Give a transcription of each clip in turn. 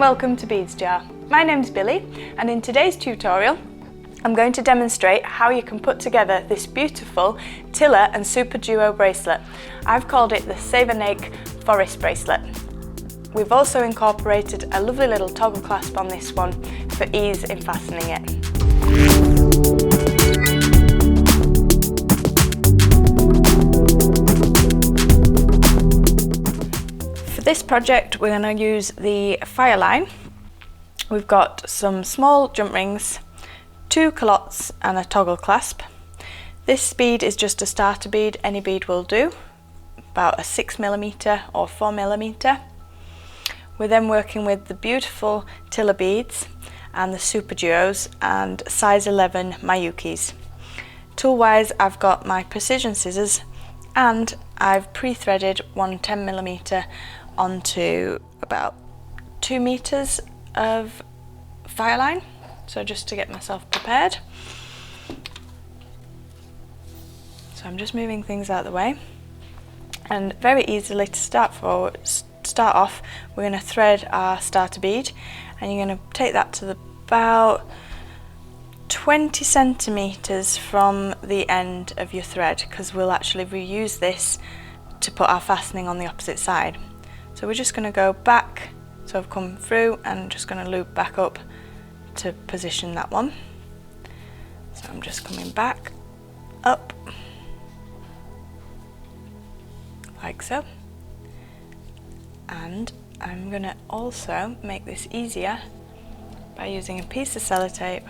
and welcome to Beads Jar. My name's Billy, and in today's tutorial I'm going to demonstrate how you can put together this beautiful Tila and Super Duo bracelet. I've called it the Savernake Forest Bracelet. We've also incorporated a lovely little toggle clasp on this one for ease in fastening it. For this project we're going to use the fire line. We've got some small jump rings, 2 culottes and a toggle clasp. This bead is just a starter bead, any bead will do, about a 6mm or 4mm. We're then working with the beautiful Tila beads and the Super Duos and size 11 Mayukis. Tool wise I've got my precision scissors and I've pre-threaded one 10mm onto about 2 meters of fire line, so just to get myself prepared. So I'm just moving things out of the way, and very easily to start off we're going to thread our starter bead, and you're going to take that to about 20 centimeters from the end of your thread, because we'll actually reuse this to put our fastening on the opposite side. So we're just going to go back, so I've come through and just going to loop back up to position that one. So I'm just coming back up like so, and I'm going to also make this easier by using a piece of sellotape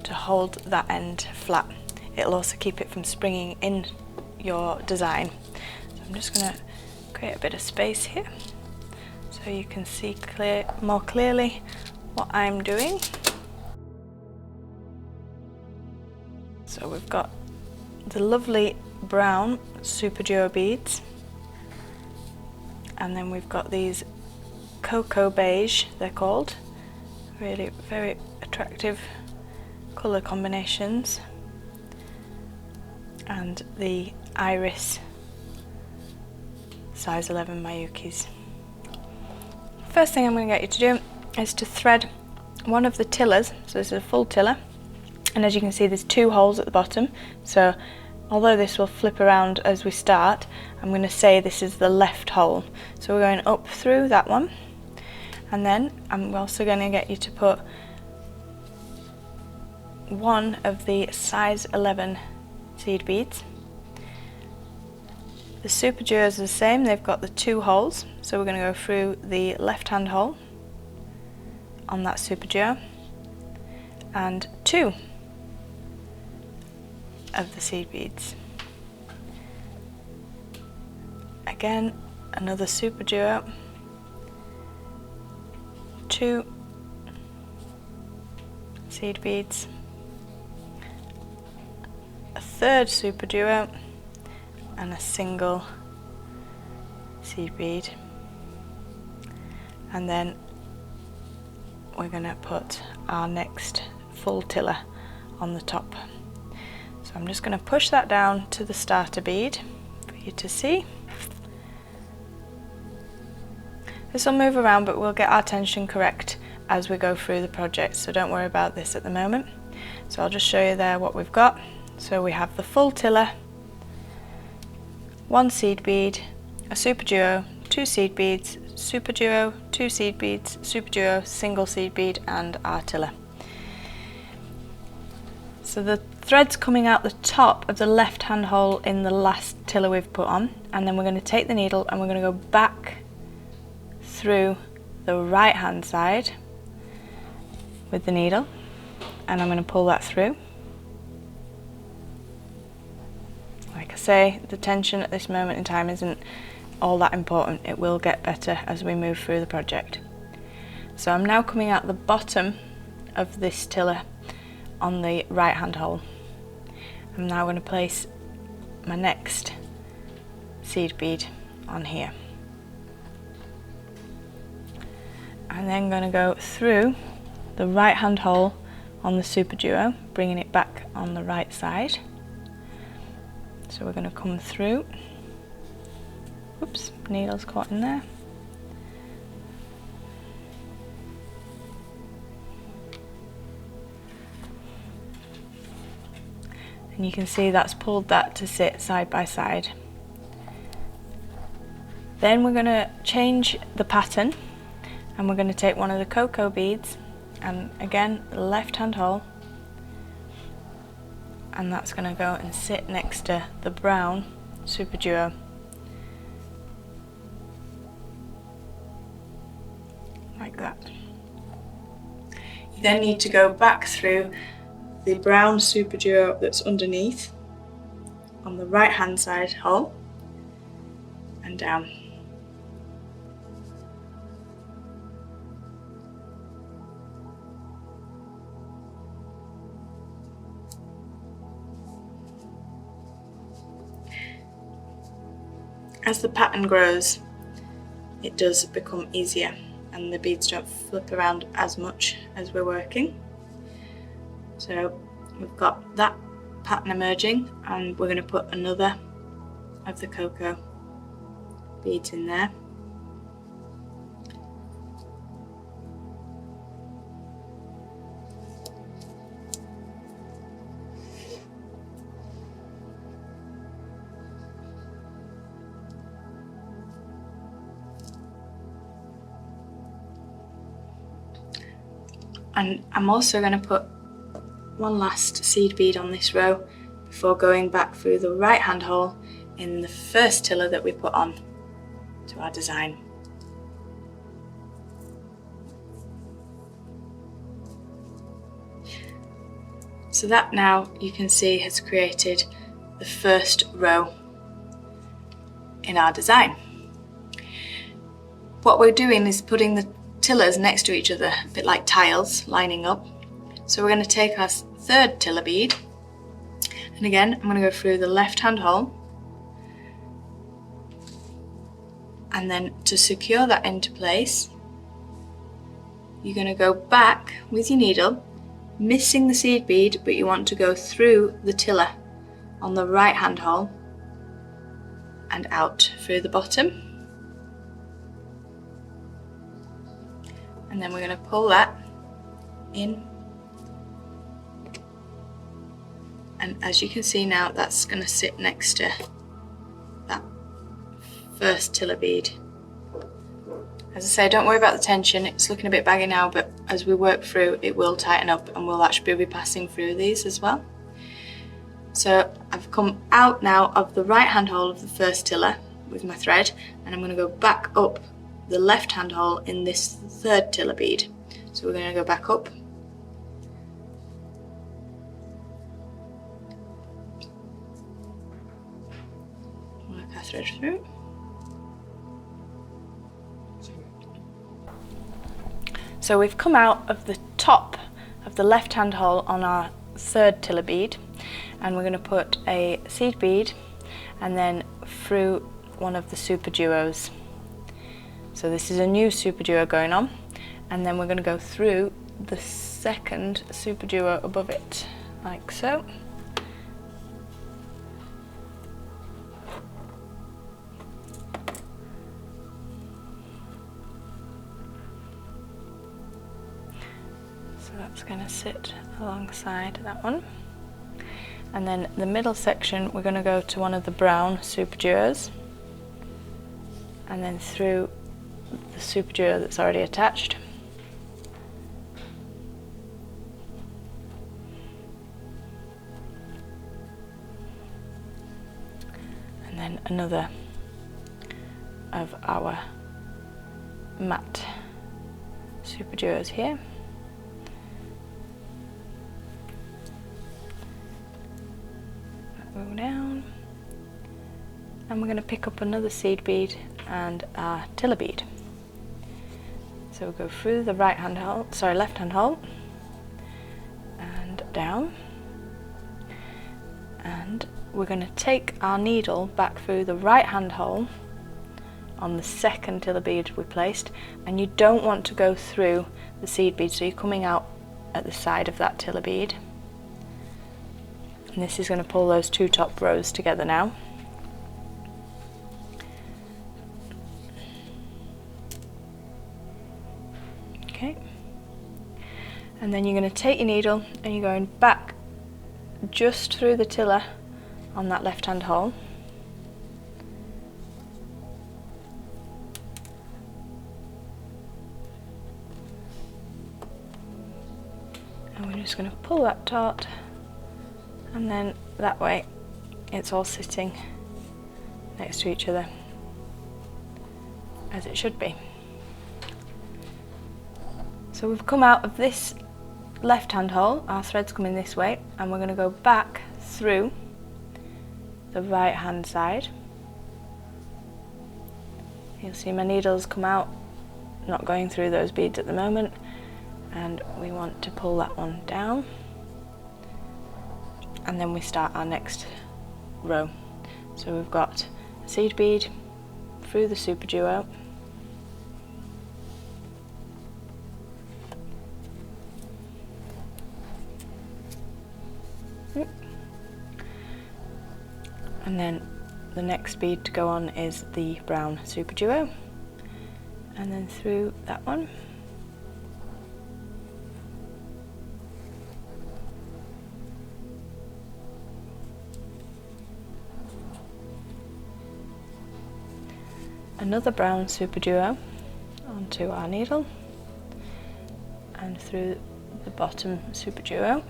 to hold that end flat. It'll also keep it from springing in your design. So I'm just going to create a bit of space here so you can see more clearly what I'm doing. So we've got the lovely brown Super Duo beads, and then we've got these cocoa beige, they're called, really very attractive colour combinations, and the iris size 11 Mayukis. First thing I'm going to get you to do is to thread one of the Tilas, so this is a full Tila, and as you can see there's 2 holes at the bottom, so although this will flip around as we start, I'm going to say this is the left hole. So we're going up through that one, and then I'm also going to get you to put one of the size 11 seed beads. The Super Duos are the same, they've got the 2 holes, so we're going to go through the left hand hole on that Super Duo and 2 of the seed beads. Again, another Super Duo, 2 seed beads, a 3rd Super Duo and a single seed bead, and then we're going to put our next full Tila on the top. So I'm just going to push that down to the starter bead for you to see. This will move around, but we'll get our tension correct as we go through the project, so don't worry about this at the moment. So I'll just show you there what we've got. So we have the full Tila, 1 seed bead, a Super Duo, 2 seed beads, Super Duo, 2 seed beads, Super Duo, single seed bead, and our Tila. So the thread's coming out the top of the left hand hole in the last Tila we've put on, and then we're going to take the needle and we're going to go back through the right hand side with the needle, and I'm going to pull that through. Like I say, the tension at this moment in time isn't all that important. It will get better as we move through the project. So I'm now coming out the bottom of this Tila on the right hand hole. I'm now going to place my next seed bead on here. I'm then going to go through the right hand hole on the Super Duo, bringing it back on the right side. So we're going to come through, oops, needle's caught in there, and you can see that's pulled that to sit side by side. Then we're going to change the pattern, and we're going to take one of the cocoa beads and again left hand hole, and that's going to go and sit next to the brown super duo. Like that. You then need to go back through the brown super duo that's underneath on the right hand side hole and down. As the pattern grows, it does become easier and the beads don't flip around as much as we're working. So we've got that pattern emerging, and we're going to put another of the cocoa beads in there. And I'm also going to put one last seed bead on this row before going back through the right hand hole in the first tiller that we put on to our design. So that now you can see has created the first row in our design. What we're doing is putting the tillers next to each other, a bit like tiles lining up. So we're going to take our third tiller bead, and again I'm going to go through the left hand hole, and then to secure that into place you're going to go back with your needle, missing the seed bead, but you want to go through the tiller on the right hand hole and out through the bottom. And then we're going to pull that in, and as you can see now that's going to sit next to that first tiller bead. As I say, don't worry about the tension, it's looking a bit baggy now, but as we work through it will tighten up and we'll actually be passing through these as well. So I've come out now of the right hand hole of the first tiller with my thread, and I'm going to go back up the left hand hole in this third tiller bead. So we're going to go back up, work our thread through, so we've come out of the top of the left hand hole on our third tiller bead, and we're going to put a seed bead and then through one of the super duos. So this is a new super duo going on, and then we're going to go through the second super duo above it, like so. So that's going to sit alongside that one. And then the middle section we're going to go to one of the brown super duos, and then through the super duo that's already attached. And then another of our matte super duos here. That go down, and we're going to pick up another seed bead and our tiller bead. So we'll go through the left hand hole and down, and we're going to take our needle back through the right hand hole on the second tiller bead we placed, and you don't want to go through the seed bead, so you're coming out at the side of that tiller bead, and this is going to pull those two top rows together now. Okay, and then you're going to take your needle and you're going back just through the tiller on that left hand hole. And we're just going to pull that taut, and then that way it's all sitting next to each other as it should be. So we've come out of this left hand hole, our thread's coming this way, and we're going to go back through the right hand side. You'll see my needles come out, not going through those beads at the moment, and we want to pull that one down, and then we start our next row. So we've got a seed bead through the super duo, and then the next bead to go on is the brown super duo, and then through that one. Another brown super duo onto our needle, and through the bottom super duo.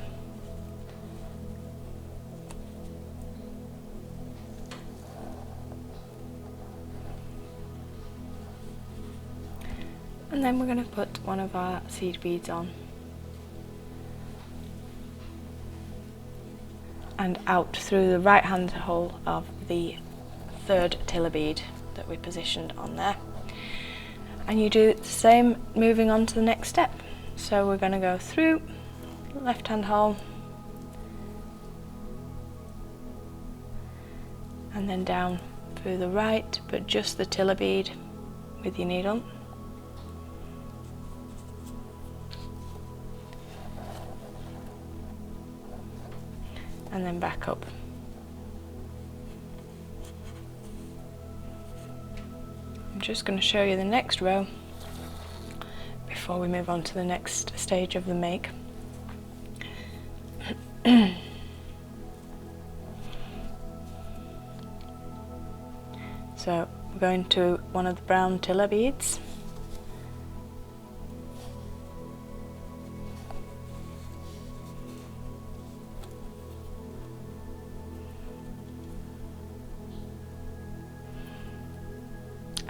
And then we're going to put one of our seed beads on and out through the right hand hole of the third tiller bead that we positioned on there. And you do the same moving on to the next step. So we're going to go through the left hand hole and then down through the right, but just the tiller bead with your needle. And then back up. I'm just going to show you the next row before we move on to the next stage of the make. So we're going to one of the brown tiller beads,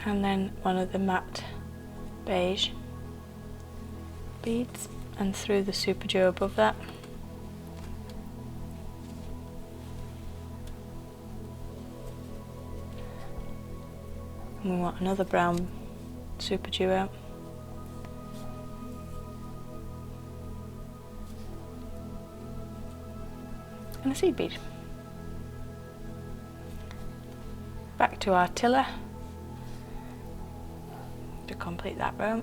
and then one of the matte beige beads, and through the super duo above that. And we want another brown super duo. And a seed bead. Back to our tiller to complete that row,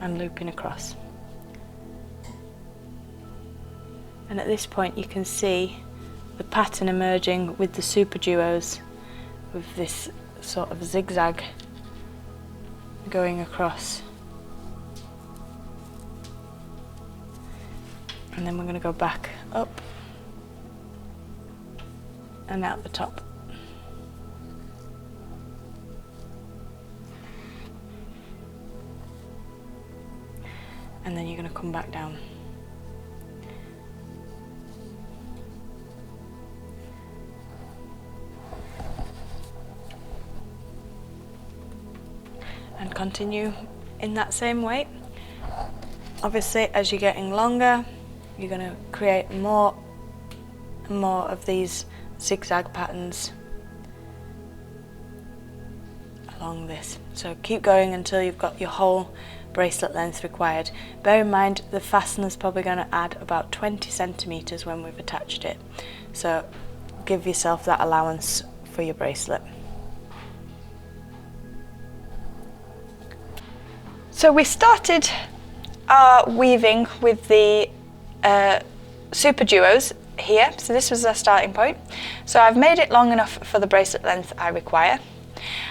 and looping across. And at this point you can see the pattern emerging with the super duos, with this sort of zigzag going across. And then we're going to go back up and out the top. And then you're going to come back down. And continue in that same way. Obviously, as you're getting longer, you're going to create more and more of these zigzag patterns along this. So keep going until you've got your whole bracelet length required. Bear in mind the fastener's probably going to add about 20 centimetres when we've attached it, so give yourself that allowance for your bracelet. So we started our weaving with the super duos here, so this was our starting point. So I've made it long enough for the bracelet length I require,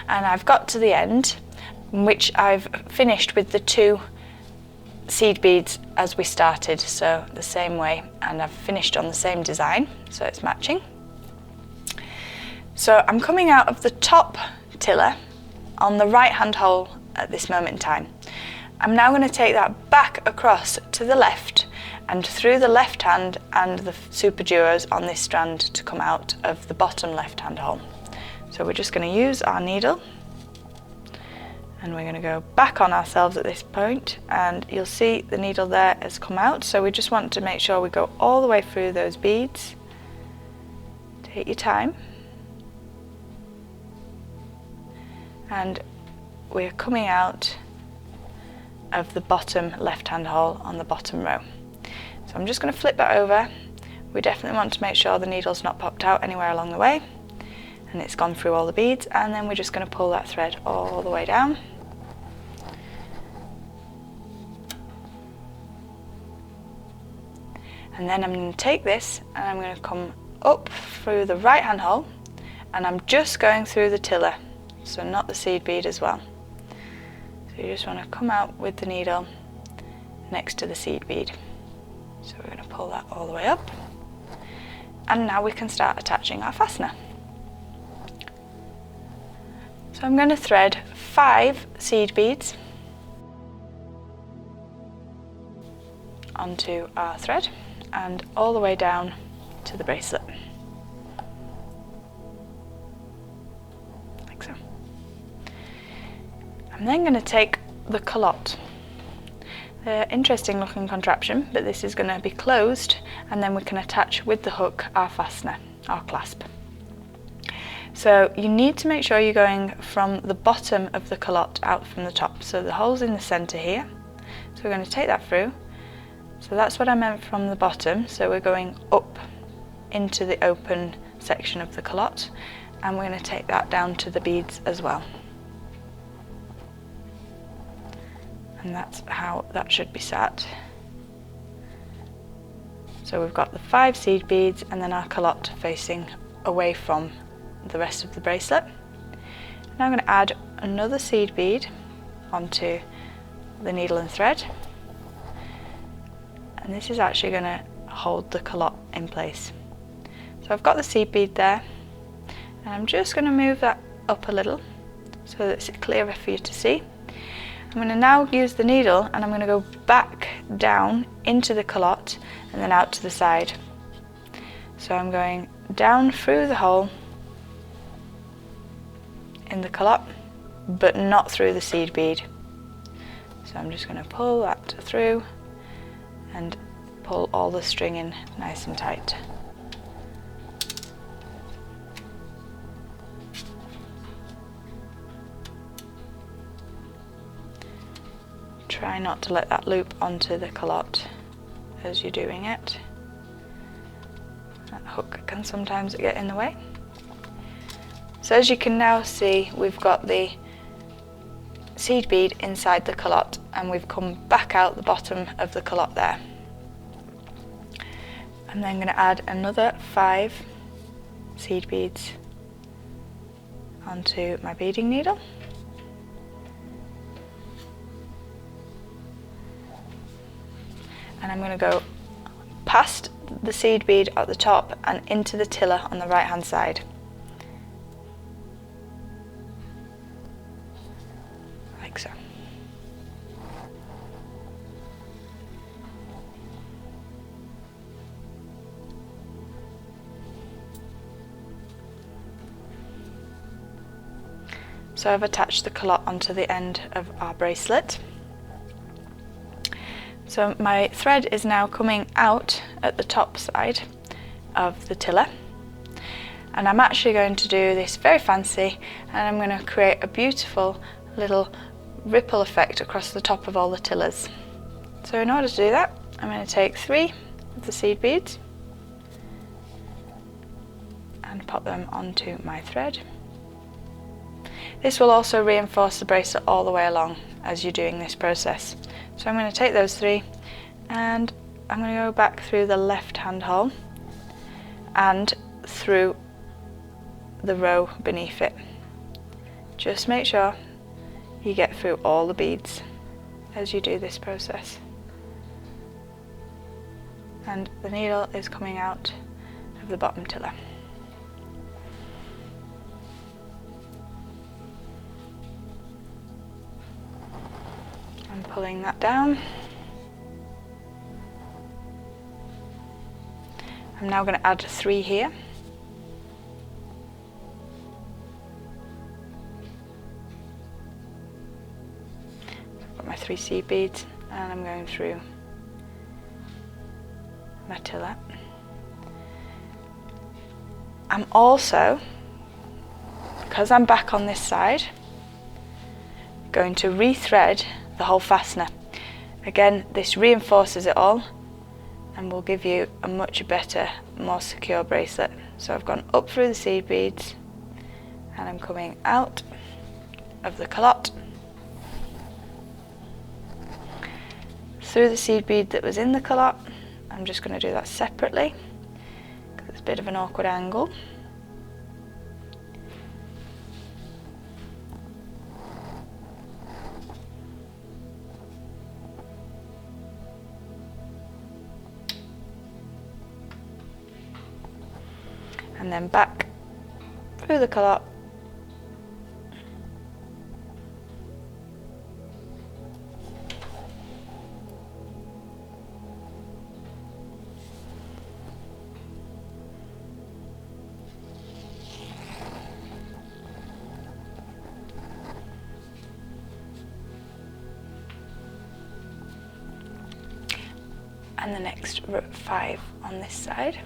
and I've got to the end, which I've finished with the two seed beads as we started, so the same way, and I've finished on the same design, so it's matching. So I'm coming out of the top tiller on the right hand hole at this moment in time. I'm now going to take that back across to the left and through the left hand and the super duos on this strand to come out of the bottom left hand hole. So we're just going to use our needle and we're going to go back on ourselves at this point, and you'll see the needle there has come out, so we just want to make sure we go all the way through those beads. Take your time. And we're coming out of the bottom left hand hole on the bottom row. So I'm just going to flip that over. We definitely want to make sure the needle's not popped out anywhere along the way and it's gone through all the beads, and then we're just going to pull that thread all the way down. And then I'm going to take this and I'm going to come up through the right hand hole, and I'm just going through the tiller, so not the seed bead as well. So you just want to come out with the needle next to the seed bead. So we're going to pull that all the way up, and now we can start attaching our fastener. So I'm going to thread 5 seed beads onto our thread and all the way down to the bracelet, like so. I'm then going to take the culotte. Interesting looking contraption, but this is going to be closed, and then we can attach with the hook our fastener, our clasp. So you need to make sure you're going from the bottom of the culotte out from the top. So the hole's in the centre here, so we're going to take that through. So that's what I meant from the bottom, so we're going up into the open section of the culotte, and we're going to take that down to the beads as well. And that's how that should be sat. So we've got the 5 seed beads and then our culotte facing away from the rest of the bracelet. Now I'm going to add another seed bead onto the needle and thread, and this is actually going to hold the culotte in place. So I've got the seed bead there, and I'm just going to move that up a little so that it's clearer for you to see. I'm going to now use the needle and I'm going to go back down into the culotte and then out to the side. So I'm going down through the hole in the culotte, but not through the seed bead. So I'm just going to pull that through and pull all the string in nice and tight. Try not to let that loop onto the culotte as you're doing it. That hook can sometimes get in the way. So as you can now see, we've got the seed bead inside the culotte, and we've come back out the bottom of the culotte there. I'm then going to add another 5 seed beads onto my beading needle. And I'm going to go past the seed bead at the top and into the tiller on the right hand side. Like so. So I've attached the culotte onto the end of our bracelet. So my thread is now coming out at the top side of the tiller, and I'm actually going to do this very fancy, and I'm going to create a beautiful little ripple effect across the top of all the tillers. So in order to do that, I'm going to take 3 of the seed beads and pop them onto my thread. This will also reinforce the bracelet all the way along as you're doing this process. So I'm going to take those 3 and I'm going to go back through the left hand hole and through the row beneath it. Just make sure you get through all the beads as you do this process. and the needle is coming out of the bottom tiller. I'm pulling that down. I'm now going to add 3 here. I've got my 3 seed beads and I'm going through my tiller. I'm also, because I'm back on this side, going to rethread the whole fastener. Again, this reinforces it all and will give you a much better, more secure bracelet. So I've gone up through the seed beads and I'm coming out of the culotte through the seed bead that was in the culotte. I'm just going to do that separately because it's a bit of an awkward angle. And then back through the culotte and the next 5 on this side.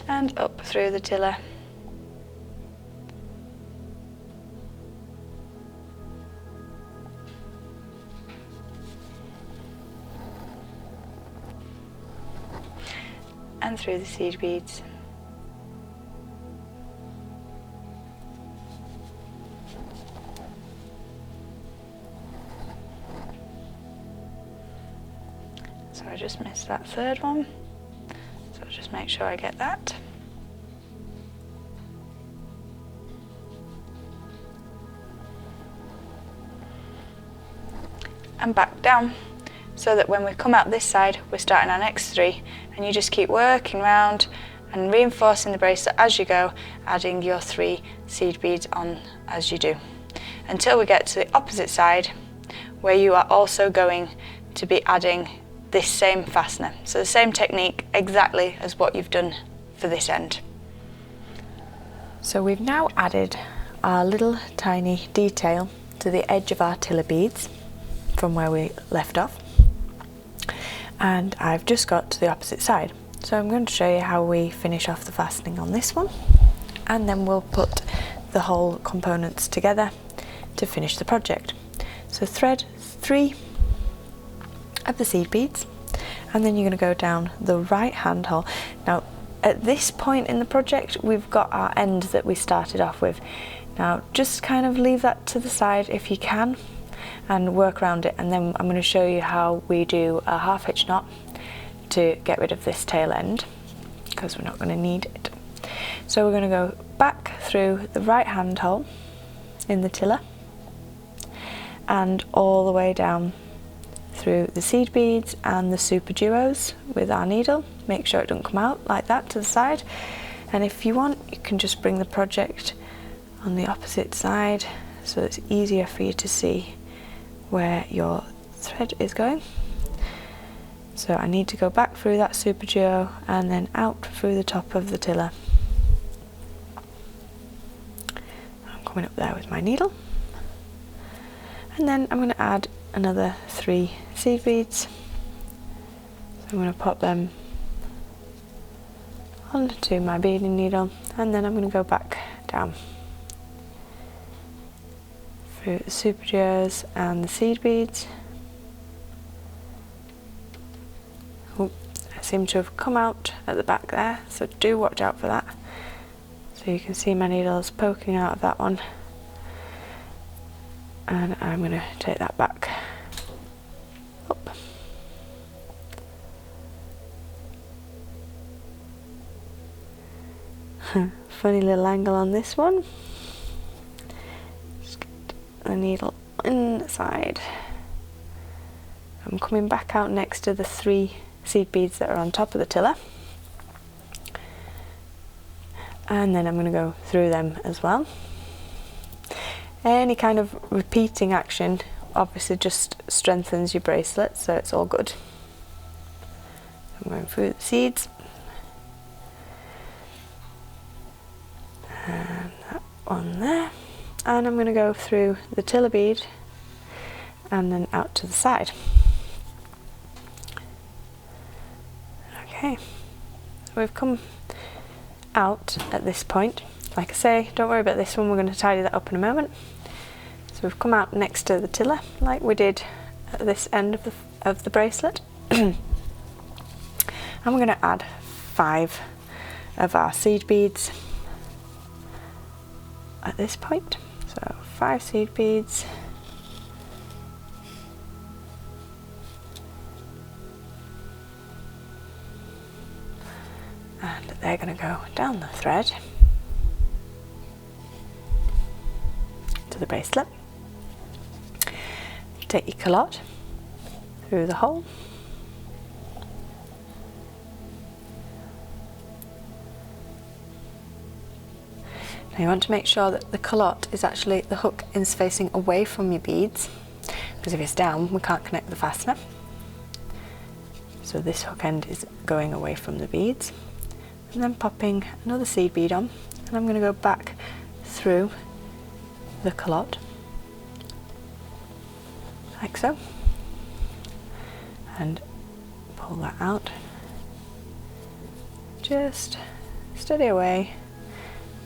And up through the tiller. And through the seed beads. So I just missed that 3rd one. So I'll just make sure I get that. And back down, so that when we come out this side, we're starting our next 3, and you just keep working round and reinforcing the bracelet as you go, adding your 3 seed beads on as you do, until we get to the opposite side, where you are also going to be adding this same fastener. So the same technique exactly as what you've done for this end. So we've now added our little tiny detail to the edge of our tiller beads from where we left off, and I've just got to the opposite side. So I'm going to show you how we finish off the fastening on this one, and then we'll put the whole components together to finish the project. So thread 3 of the seed beads, and then you're going to go down the right hand hole. Now at this point in the project we've got our end that we started off with. Now just kind of leave that to the side if you can and work around it, and then I'm going to show you how we do a 1/2 hitch knot to get rid of this tail end, because we're not going to need it. So we're going to go back through the right hand hole in the tiller and all the way down through the seed beads and the super duos with our needle. Make sure it doesn't come out like that to the side, and if you want you can just bring the project on the opposite side so it's easier for you to see where your thread is going. So I need to go back through that super duo and then out through the top of the tiller. I'm coming up there with my needle, and then I'm going to add another 3 seed beads. So I'm going to pop them onto my beading needle, and then I'm going to go back down through the super duos and the seed beads. Oh, I seem to have come out at the back there, so do watch out for that. So you can see my needles poking out of that one, and I'm going to take that back up. Funny little angle on this one. Just get the needle in that side. I'm coming back out next to the 3 seed beads that are on top of the tiller, and then I'm going to go through them as well. Any kind of repeating action obviously just strengthens your bracelet, so it's all good. I'm going through the seeds, and that one there, and I'm going to go through the tiller bead and then out to the side. Okay, so we've come out at this point. Like I say, don't worry about this one, we're going to tidy that up in a moment. So we've come out next to the tiller like we did at this end of the bracelet. And we're going to add 5 of our seed beads at this point. So 5 seed beads. And they're going to go down the thread to the bracelet. Take your culotte through the hole. Now you want to make sure that the culotte is actually, the hook is facing away from your beads, because if it's down we can't connect the fastener. So this hook end is going away from the beads. And then popping another seed bead on, and I'm going to go back through the culotte like so, and pull that out. Just steady away,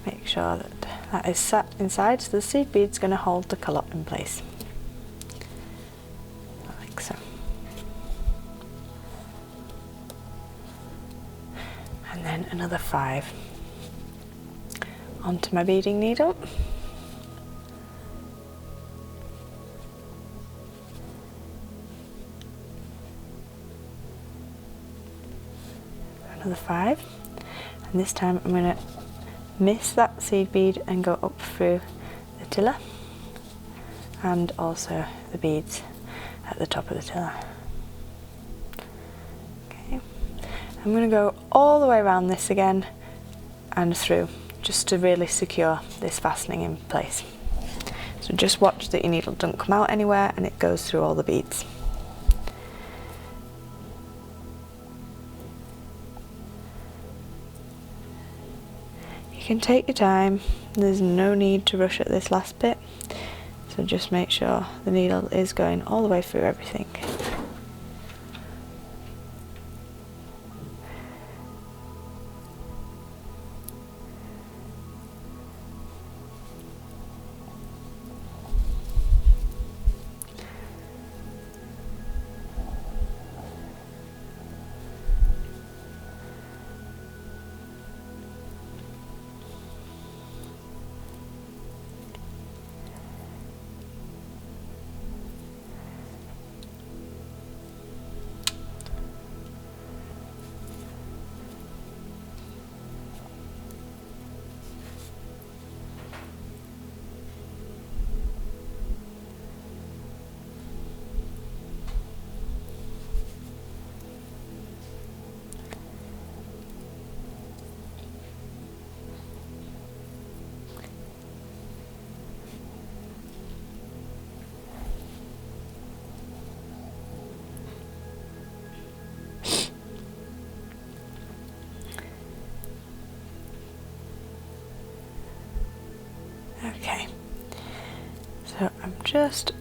make sure that that is sat inside, so the seed bead's going to hold the culotte in place like so. And then another 5 onto my beading needle. Another 5, and this time I'm going to miss that seed bead and go up through the tiller and also the beads at the top of the tiller. Okay, I'm going to go all the way around this again and through, just to really secure this fastening in place. So just watch that your needle doesn't come out anywhere and it goes through all the beads. You can take your time, there's no need to rush at this last bit, so just make sure the needle is going all the way through everything. Okay, so I'm just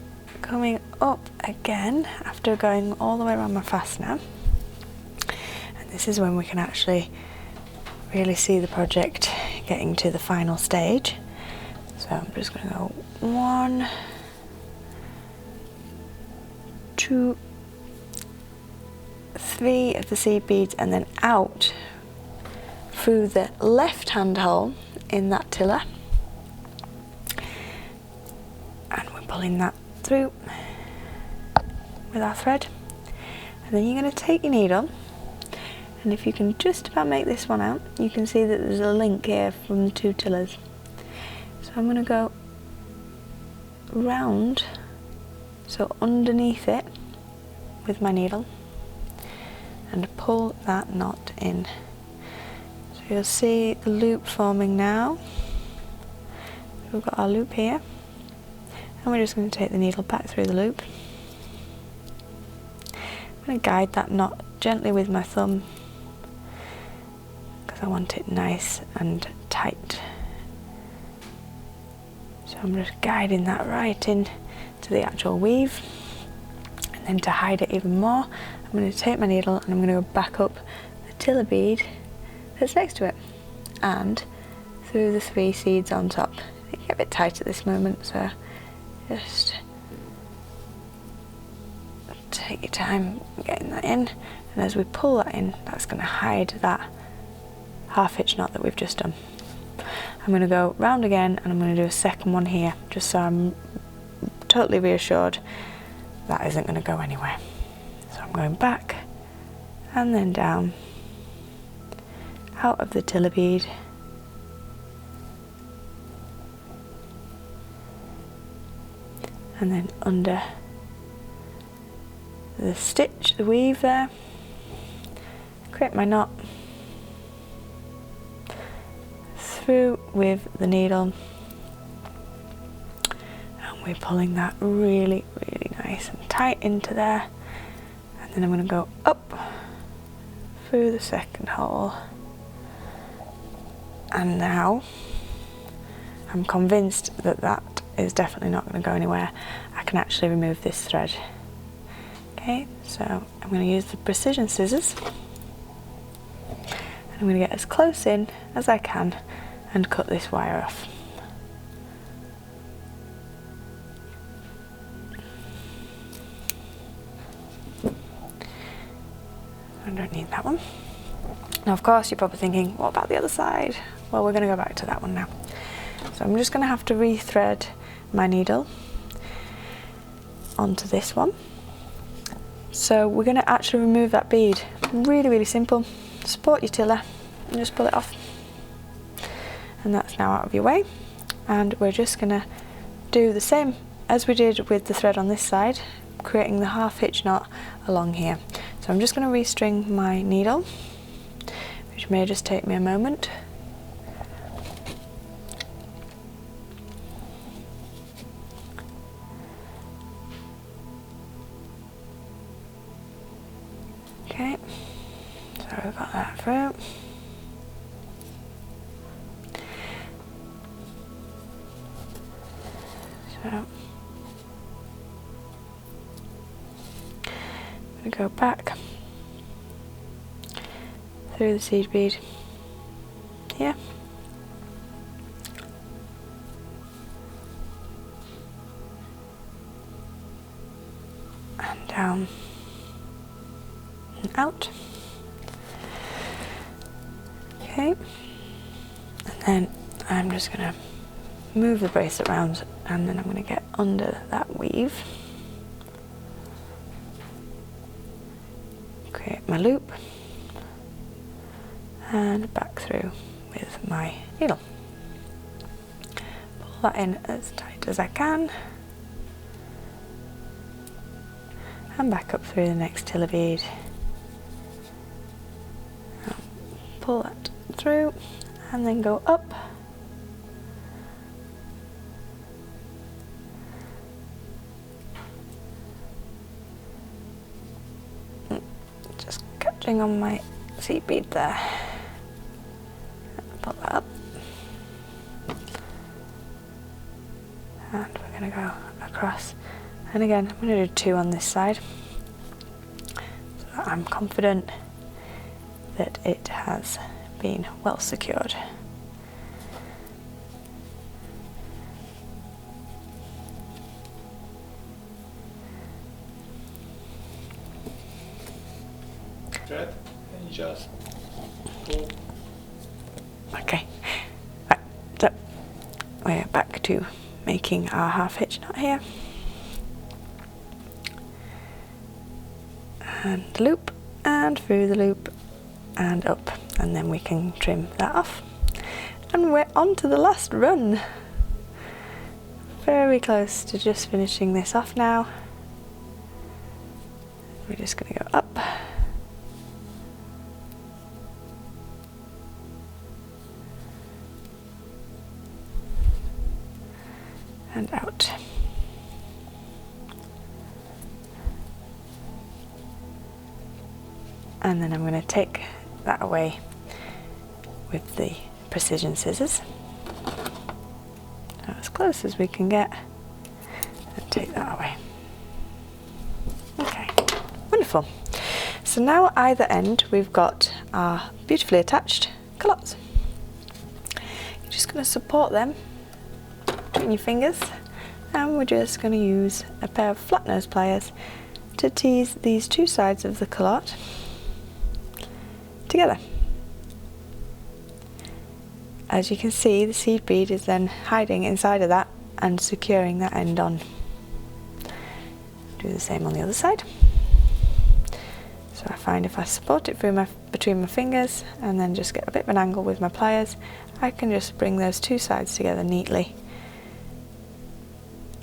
coming up again after going all the way around my fastener, and this is when we can actually really see the project getting to the final stage. So I'm just going to go 1, 2, 3 of the seed beads and then out through the left hand hole in that tiller. Pulling that through with our thread, and then you're going to take your needle, and if you can just about make this one out, you can see that there's a link here from the 2 tillers. So I'm going to go round so underneath it with my needle and pull that knot in. So you'll see the loop forming now. We've got our loop here, and we're just going to take the needle back through the loop. I'm going to guide that knot gently with my thumb because I want it nice and tight. So I'm just guiding that right in to the actual weave, and then to hide it even more, I'm going to take my needle and I'm going to go back up the Tila bead that's next to it and through the 3 seeds on top. It can get a bit tight at this moment, so just take your time getting that in, and as we pull that in, that's going to hide that half-hitch knot that we've just done. I'm going to go round again and I'm going to do a second one here, just so I'm totally reassured that isn't going to go anywhere. So I'm going back and then down, out of the Tila bead, and then under the stitch, the weave there, create my knot, through with the needle, and we're pulling that really nice and tight into there, and then I'm going to go up through the second hole, and now I'm convinced that that is definitely not going to go anywhere. I can actually remove this thread. Okay, so I'm going to use the precision scissors, and I'm going to get as close in as I can and cut this wire off. I don't need that one. Now of course you're probably thinking, what about the other side? Well, we're going to go back to that one now. So I'm just going to have to rethread my needle onto this one. So we're going to actually remove that bead. Really simple. Support your tiller and just pull it off. And that's now out of your way. And we're just going to do the same as we did with the thread on this side, creating the half hitch knot along here. So I'm just going to restring my needle, which may just take me a moment. Okay, so we've got that through. So I'm going to go back through the seed bead here, and down and out. Okay, and then I'm just going to move the bracelet around, and then I'm going to get under that weave, create my loop, and back through with my needle. Pull that in as tight as I can, and back up through the next Tila bead. Pull that through, and then go up. Just catching on my seed bead there. Pull that up. And we're going to go across. And again, I'm going to do 2 on this side, so that I'm confident that it has been well secured. Thread and just pull. Okay, right, so we're back to making our half hitch knot here, and loop, and through the loop, and up, and then we can trim that off, and we're on to the last run. Very close to just finishing this off now. we're just going to go up and out. And then I'm going to take that away with the precision scissors, as close as we can get, and take that away. Okay, wonderful. So now at either end we've got our beautifully attached culottes. You're just going to support them between your fingers, and we're just going to use a pair of flat nose pliers to tease these two sides of the culotte together. As you can see, the seed bead is then hiding inside of that and securing that end on. Do the same on the other side. So I find if I support it through between my fingers and then just get a bit of an angle with my pliers, I can just bring those two sides together neatly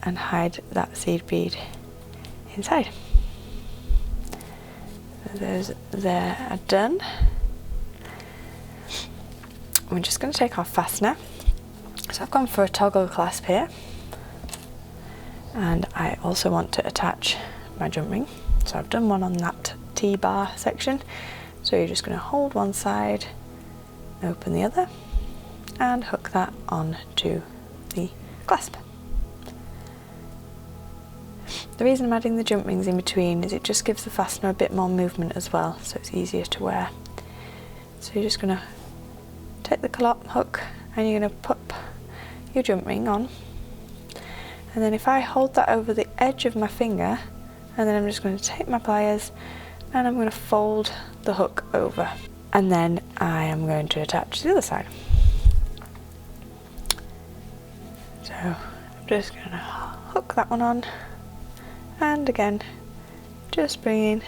and hide that seed bead inside. So those there are done. We're just going to take our fastener. So I've gone for a toggle clasp here, and I also want to attach my jump ring. So I've done one on that T-bar section. So you're just going to hold one side, open the other, and hook that on to the clasp. The reason I'm adding the jump rings in between is it just gives the fastener a bit more movement as well, so it's easier to wear. So you're just going to take the culotte hook and you're going to put your jump ring on, and then if I hold that over the edge of my finger, and then I'm just going to take my pliers and I'm going to fold the hook over, and then I am going to attach the other side. So I'm just going to hook that one on, and again just bringing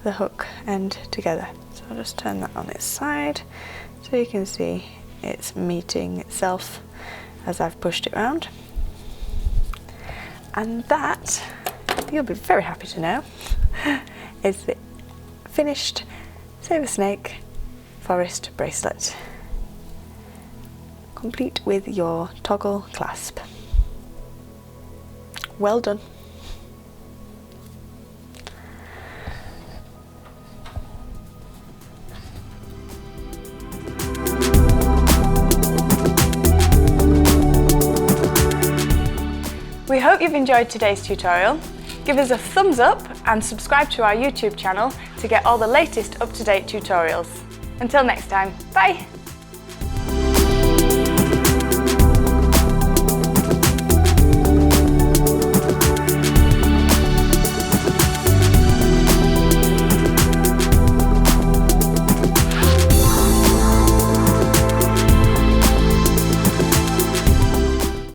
the hook end together. So I'll just turn that on its side so you can see it's meeting itself as I've pushed it round. And that, you'll be very happy to know, is the finished Savernake Forest Bracelet, complete with your toggle clasp. Well done. We hope you've enjoyed today's tutorial. Give us a thumbs up and subscribe to our YouTube channel to get all the latest up-to-date tutorials. Until next time, bye!